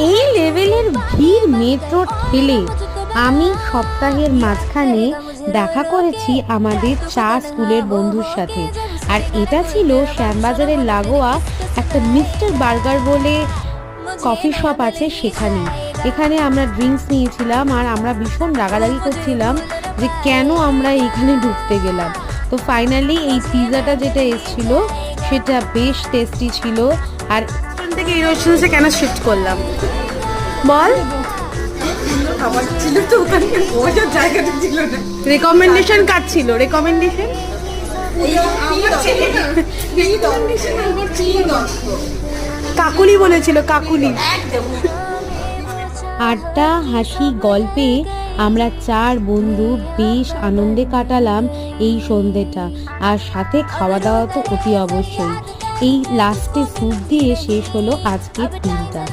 এই লেভেলের ভিড় মেট্রো ঠেলে আমি সপ্তাহের মাঝখানে দেখা করেছি আমাদের 4 স্কুলের বন্ধুর সাথে। আর এটা ছিল শ্যামবাজারের লাগোয়া একটা মিস্টার বার্গার বলে কফি শপ আছে সেখানে। এখানে আমরা ড্রিঙ্কস নিয়েছিলাম আর আমরা ভীষণ রাগারাগি করছিলাম যে কেন আমরা এখানে ঢুকতে গেলাম। তো ফাইনালি এই পিৎজাটা যেটা এসেছিল সেটা বেশ টেস্টি ছিল। আর এখান থেকে এই রেস্টুরেন্টে কেন শিফট করলাম বল? রেকমেন্ডেশন কার ছিল? রেকমেন্ডেশন কাকুলি বলেছিল, কাকুলি। আড্ডা হাসি গল্পে আমরা 4 বন্ধু বেশ আনন্দে কাটালাম এই সন্ধ্যেটা। আর সাথে খাওয়া দাওয়া তো অতি অবশ্যই। এই লাস্টে স্যুপ দিয়ে শেষ হলো আজকের দিনটা।